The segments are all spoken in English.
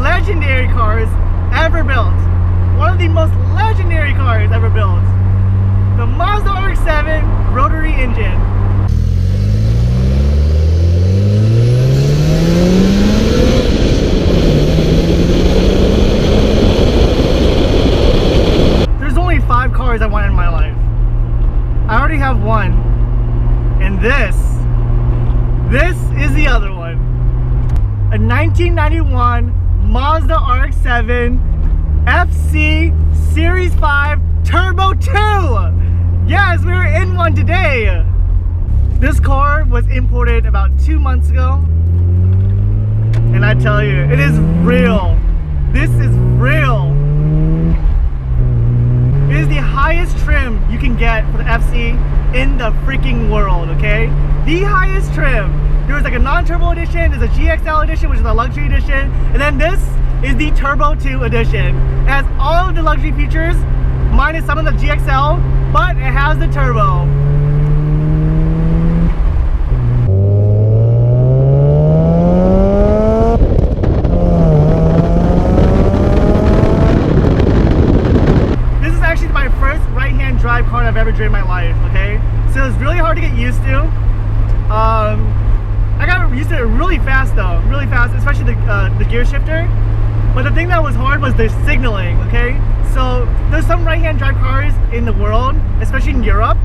legendary cars ever built. One of the most legendary cars ever built. The Mazda RX-7 rotary engine. There's only 5 cars I want in my life. I already have one. And this is the other one. A 1991 Mazda RX-7 FC Series 5 Turbo 2. Yes, we were in one today. This car was imported about 2 months ago. And I tell you, it is real. This is real. It is the highest trim you can get for the FC in the freaking world, okay? The highest trim. There was like a non-turbo edition, there's a GXL edition, which is the luxury edition, and then this is the Turbo 2 edition. It has all of the luxury features, minus some of the GXL, but it has the turbo. This is actually my first right-hand drive car I've ever driven in my life, okay? So it's really hard to get used to. I got used to it really fast though, really fast, especially the gear shifter. But the thing that was hard was the signaling, okay? So there's some right-hand drive cars in the world, especially in Europe,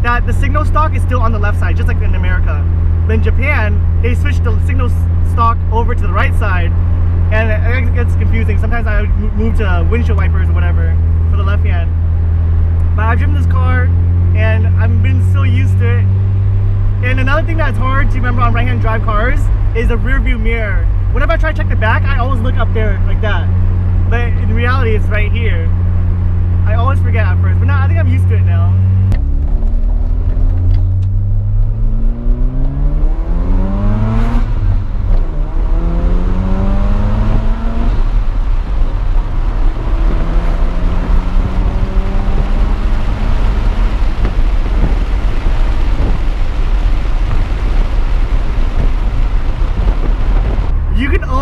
that the signal stock is still on the left side, just like in America. But in Japan, they switched the signal stock over to the right side, and it gets confusing. Sometimes I move to windshield wipers or whatever for the left hand. But I've driven this car, and I've been so used to it. And another thing that's hard to remember on right-hand drive cars is the rear view mirror. Whenever I try to check the back, I always look up there like that. But in reality, it's right here. I always forget at first, but now I think I'm used to it now.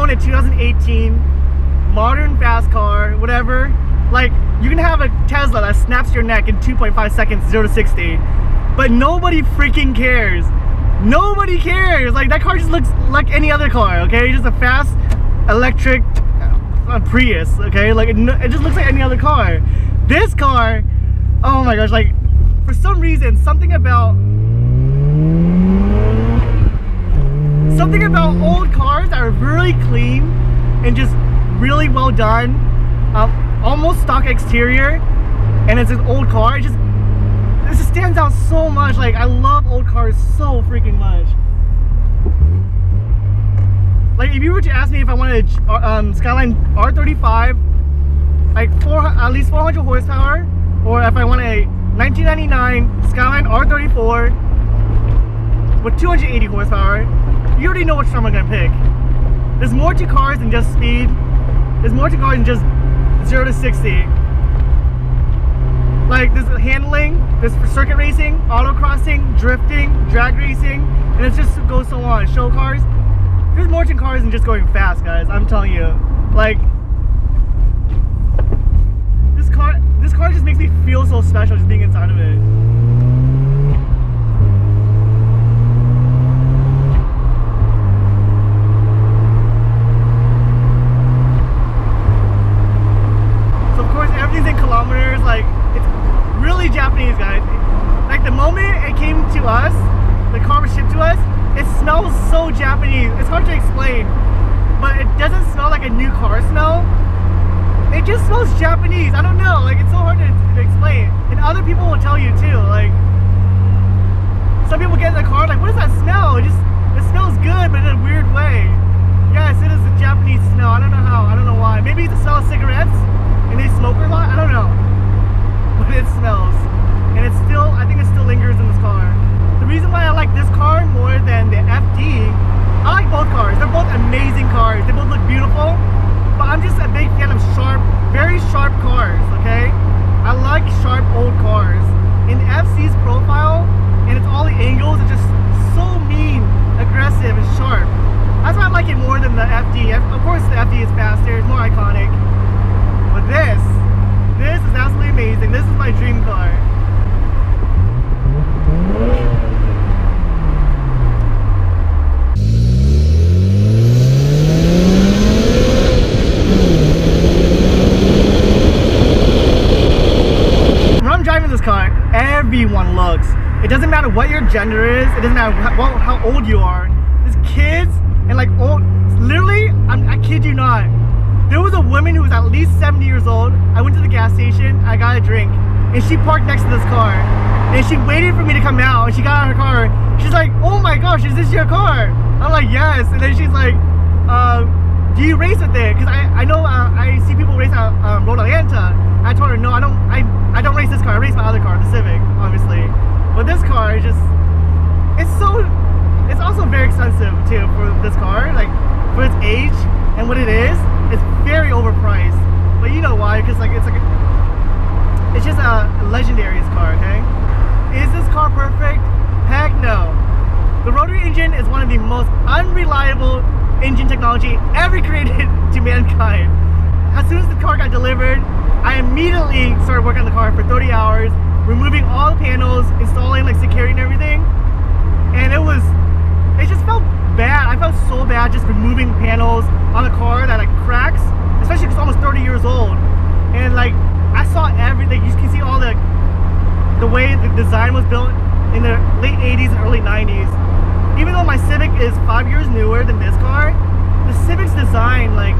A 2018 modern fast car, whatever, like you can have a Tesla that snaps your neck in 2.5 seconds, 0 to 60, but nobody freaking cares. Nobody cares. Like that car just looks like any other car, okay? Just a fast electric Prius, okay? Like it just looks like any other car. This car, oh my gosh, like for some reason something about old cars that are really clean and just really well done, almost stock exterior, and it's an old car. It just stands out so much. Like I love old cars so freaking much. Like if you were to ask me if I wanted a Skyline R35, like at least 400 horsepower, or if I want a 1999 Skyline R34 with 280 horsepower, you already know which one I'm gonna pick. There's more to cars than just speed. There's more to cars than just 0 to 60. Like there's handling, there's circuit racing, autocrossing, drifting, drag racing, and it just goes so on. Show cars. There's more to cars than just going fast, guys. I'm telling you. Like this car just makes me feel so special just being inside of it. Kilometers, like it's really Japanese, guys. Like the moment it came to us, the car was shipped to us, it smells so Japanese. It's hard to explain, but it doesn't smell like a new car smell. It just smells Japanese. I don't know, like it's so hard to explain. And other people will tell you too. Like some people get in the car, like what does that smell? It smells good, but in a weird way. Yes, it is a Japanese smell. I don't know how. I don't know why. Maybe it's the smell of cigarettes. And they smoke a lot? I don't know. But it smells. And I think it still lingers in this car. The reason why I like this car more than the FD, I like both cars. They're both amazing cars. They both look beautiful. But I'm just a big fan of sharp, very sharp cars, okay? I like sharp old cars. In the FC's profile, and it's all the angles, it's just so mean, aggressive, and sharp. That's why I like it more than the FD. Of course the FD is fast It doesn't matter what your gender is. It doesn't matter how old you are. There's kids and like old. Literally, I kid you not. There was a woman who was at least 70 years old. I went to the gas station. I got a drink, and she parked next to this car. And she waited for me to come out. And she got out of her car. She's like, "Oh my gosh, is this your car?" I'm like, "Yes." And then she's like, "Do you race with it?" Because I know I see people race at Road Atlanta. I told her, "No, I don't race this car. I race my other car, the Civic, obviously." But this car is just, it's also very expensive too for this car, like for its age and what it is. It's very overpriced, but you know why? Because it's just a legendary car. Okay, is this car perfect? Heck no. The rotary engine is one of the most unreliable engine technology ever created to mankind. As soon as the car got delivered, I immediately started working on the car for 30 hours, removing all the panels, installing like security and everything. And it just felt bad. I felt so bad just removing panels on a car that like cracks, especially because it's almost 30 years old. And like I saw everything. You can see all the way the design was built in the late 80s and early 90s. Even though my Civic is 5 years newer than this car, the Civic's design, like,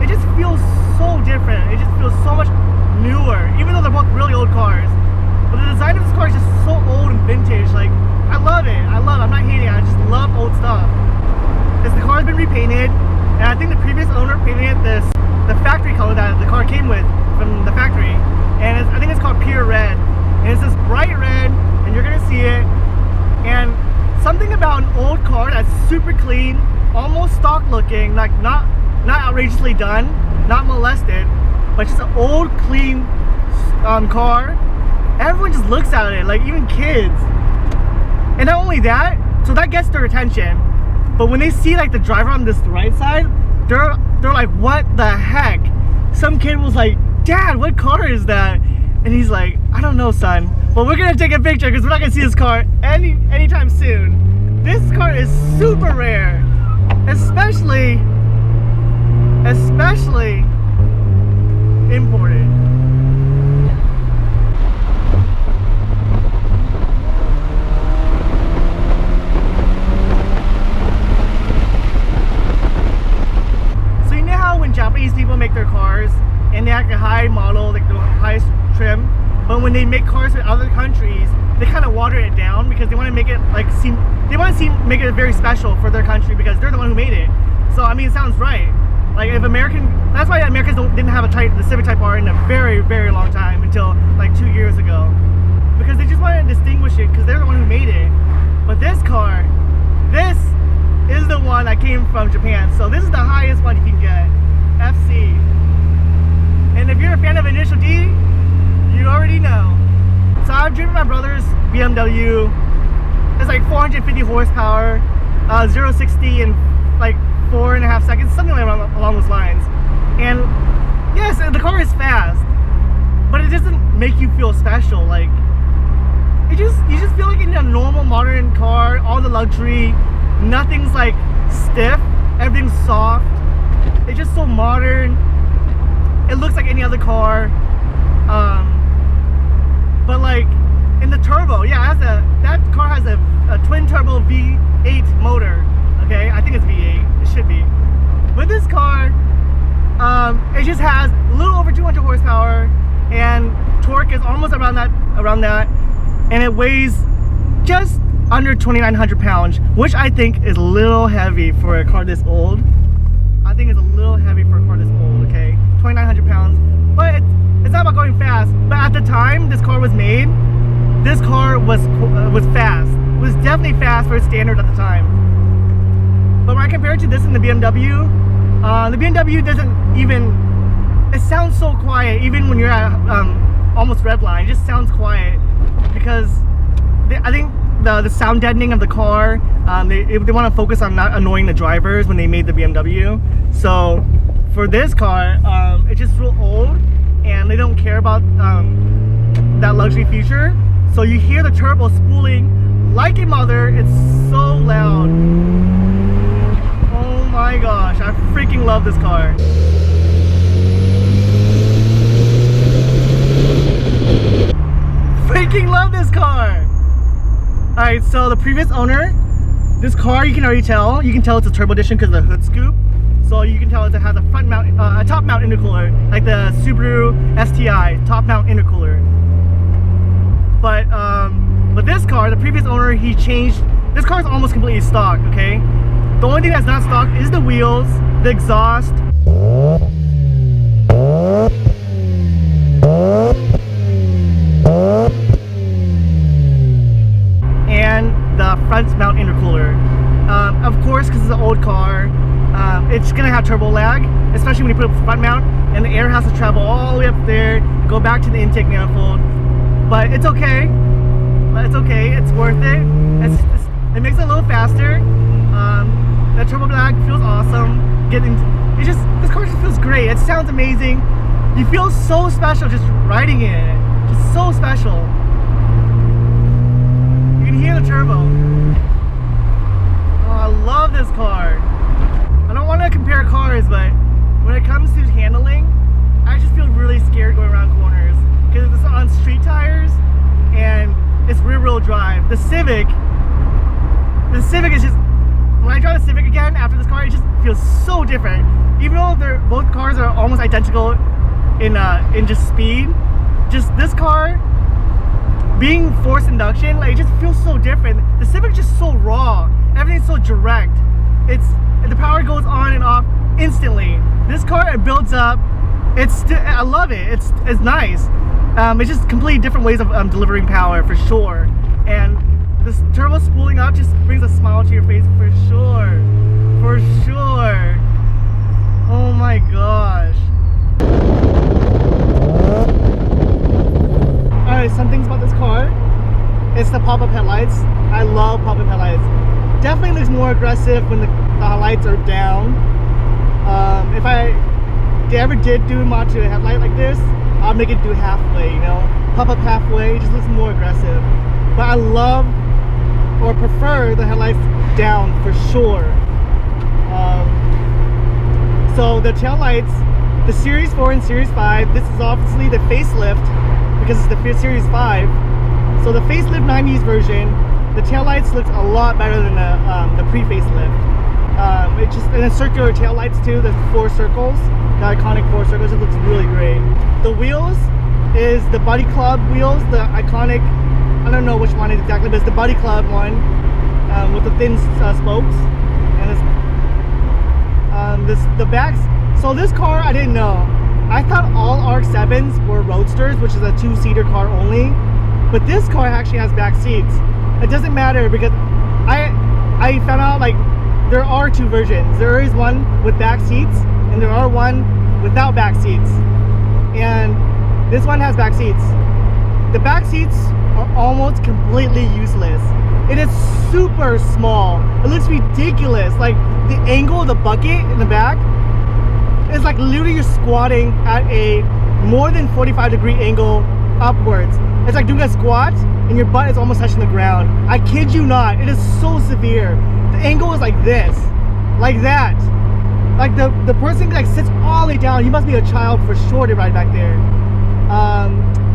it just feels so different. It just feels so much newer, even though they're both really old cars. But the design of this car is just so old and vintage. Like, I love it. I'm not hating it. I just love old stuff. The car has been repainted, and I think the previous owner painted it the factory color that the car came with from the factory. And I think it's called Pure Red. And it's this bright red, and you're gonna see it. And something about an old car that's super clean, almost stock looking, like not outrageously done, not molested, but just an old clean car. Everyone just looks at it, like even kids. And not only that, so that gets their attention. But when they see like the driver on this right side, they're like, "What the heck?" Some kid was like, "Dad, what car is that?" And he's like, "I don't know, son. But we're gonna take a picture because we're not gonna see this car anytime soon." This car is super rare, especially imported. So you know how when Japanese people make their cars and they have a high model, like the highest trim, but when they make cars in other countries, they kind of water it down because they want to make it like make it very special for their country because they're the one who made it. So I mean, it sounds right. Like if that's why Americans didn't have the Civic Type R in a very, very long time until like 2 years ago, because they just wanted to distinguish it because they're the one who made it. But this car, this is the one that came from Japan. So this is the highest one you can get, FC. And if you're a fan of Initial D, you already know. So I've driven my brother's BMW. It's like 450 horsepower, 0-60 in like 4.5 seconds, something like along those lines. And yes, the car is fast, but it doesn't make you feel special. Like you just feel like in a normal modern car, all the luxury, nothing's like stiff, everything's soft. It's just so modern. It looks like any other car. But like in the turbo, yeah, that car has a twin turbo V8 motor. Okay, I think it's V8. It should be. With this car, it just has a little over 200 horsepower, and torque is almost around that, and it weighs just under 2,900 pounds, which I think is a little heavy for a car this old. I think it's a little heavy for a car this old. Okay, 2,900 pounds, but it's not about going fast. But at the time this car was made, this car was fast. It was definitely fast for its standard at the time. But when I compare it to this in the BMW doesn't even, it sounds so quiet even when you're at almost red line. It just sounds quiet because I think the sound deadening of the car, they want to focus on not annoying the drivers when they made the BMW. So for this car, it's just real old and they don't care about that luxury feature. So you hear the turbo spooling like a mother. It's so loud. Oh my gosh, I freaking love this car. Freaking love this car. Alright, so the previous owner, this car you can already tell. You can tell it's a turbo edition because of the hood scoop. So you can tell it has a front mount, a top mount intercooler, like the Subaru STI top mount intercooler. But this car, the previous owner, he changed. This car is almost completely stock. Okay, the only thing that's not stock is the wheels, the exhaust, and the front mount intercooler. Of course, because it's an old car, it's gonna have turbo lag, especially when you put up front mount, and the air has to travel all the way up there, go back to the intake manifold. But it's okay. It's okay. It's worth it. It makes it a little faster. The turbo lag feels awesome. This car just feels great. It sounds amazing. You feel so special just riding it. Just so special. You can hear the turbo. Oh, I love this car. I don't want to compare cars, but when it comes to handling, I just feel really scared going around corners because it's on street tires and it's rear-wheel drive. The Civic is just, when I drive the Civic again after this car, it just feels so different. Even though both cars are almost identical in just speed, just this car being forced induction, like, it just feels so different. The Civic is just so raw. Everything's so direct. The power goes on and off instantly. This car, it builds up. I love it. It's nice. It's just completely different ways of delivering power for sure. And this turbo spooling up just brings a smile to your face for sure. For sure. Oh my gosh. Alright, some things about this car. It's the pop-up headlights. I love pop-up headlights. Definitely looks more aggressive when the lights are down. If I ever did do a mod to a headlight like this, I'll make it do halfway, you know? Pop up halfway, it just looks more aggressive. But I love or prefer the headlights down for sure. So the tail lights, the Series 4 and Series 5, this is obviously the facelift because it's the Series 5. So the facelift 90s version, the tail lights looks a lot better than the pre-facelift. And the circular tail lights too, the 4 circles, the iconic 4 circles, it looks really great. The wheels is the Buddy Club wheels, the iconic, I don't know which one exactly, but it's the Buddy Club one with the thin spokes. And the backs. So this car, I didn't know. I thought all RX-7s were roadsters, which is a 2-seater car only. But this car actually has back seats. It doesn't matter because I found out, like, there are 2 versions. There is one with back seats and there are one without back seats. And this one has back seats. The back seats are almost completely useless. It is super small. It looks ridiculous. Like, the angle of the bucket in the back is like literally you're squatting at a more than 45-degree angle upwards. It's like doing a squat and your butt is almost touching the ground. I kid you not, it is so severe. The angle is like this, like that. Like the person like sits all the way down. You must be a child for sure to ride back there.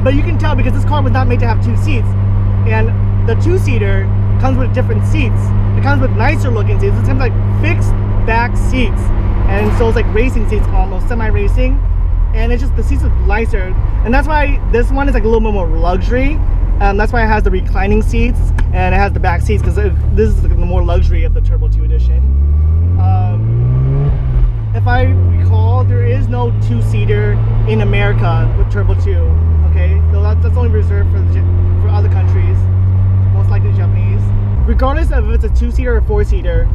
But you can tell because this car was not made to have 2 seats. And the 2-seater comes with different seats. It comes with nicer looking seats. It comes like fixed back seats. And so it's like racing seats almost, semi-racing. And it's just, the seats are nicer. And that's why this one is like a little bit more luxury. That's why it has the reclining seats and it has the back seats because this is the more luxury of the Turbo 2 edition. If I recall, there is no 2-seater in America with Turbo 2. Okay, so that's only reserved for other countries, most likely Japanese. Regardless of if it's a 2-seater or 4-seater,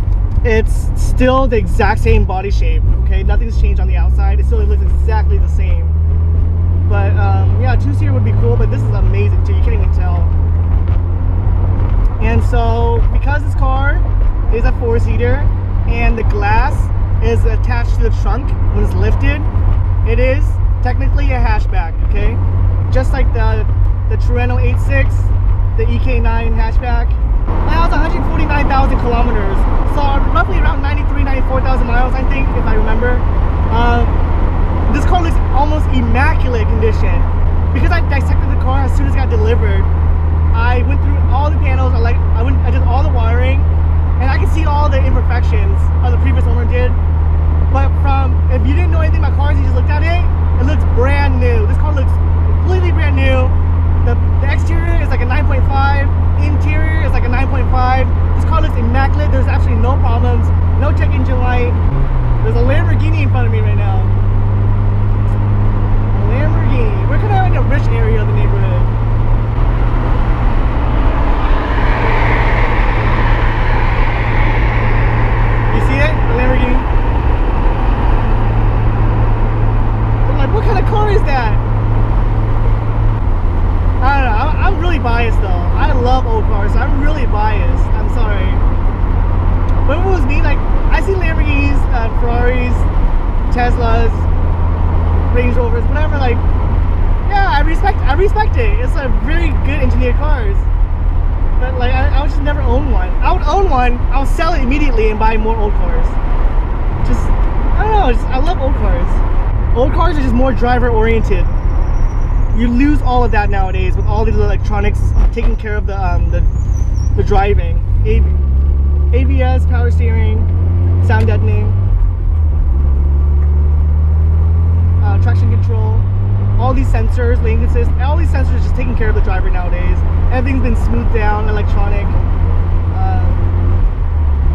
it's still the exact same body shape. Okay, nothing's changed on the outside. It still looks exactly the same. But yeah, 2-seater would be cool, but this is amazing too. You can't even tell. And so, because this car is a 4-seater and the glass is attached to the trunk when it's lifted, it is technically a hatchback. Okay, just like the Torino 86, the EK9 hatchback. My house 149,000 kilometers, so roughly around 94,000 miles, I think, if I remember. This car looks almost immaculate condition. Because I dissected the car as soon as it got delivered, I went through all the panels. I did all the wiring, and I can see all the imperfections of the previous owner did. But if you didn't know anything about cars, you just looked at it, it looks brand new. This car looks completely brand new. The exterior is like a 9.5, interior is like a 9.5. This car looks immaculate. There's absolutely no problems, no check engine light. There's a Lamborghini in front of me right now. A Lamborghini. We're kind of in a rich area of the neighborhood. You see it? The Lamborghini. I'm like, what kind of car is that? I don't know. I'm really biased though. I love old cars, so I'm really biased. I'm sorry. But if it was me, like, I see Lamborghinis, Ferraris, Teslas, Range Rovers, whatever. Like, yeah, I respect it. It's a very good engineered cars. But like, I would just never own one. I would own one. I would sell it immediately and buy more old cars. Just, I don't know. I love old cars. Old cars are just more driver oriented. You lose all of that nowadays with all these electronics taking care of the driving. ABS, power steering, sound deadening, traction control, all these sensors, lane assist, all these sensors just taking care of the driver nowadays. Everything's been smoothed down, electronic.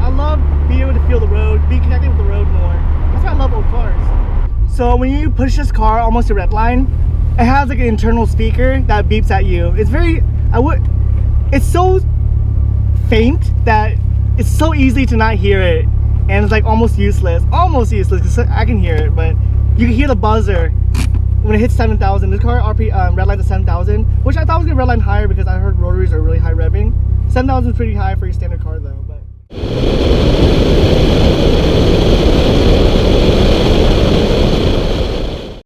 I love being able to feel the road, be connected with the road more. That's why I love old cars. So when you push this car almost to red line, it has like an internal speaker that beeps at you. It's it's so faint that it's so easy to not hear it, and it's like almost useless because I can hear it, but you can hear the buzzer when it hits 7,000. This car redlined to 7,000, which I thought was gonna redline higher because I heard rotaries are really high revving. 7,000 is pretty high for your standard car though. But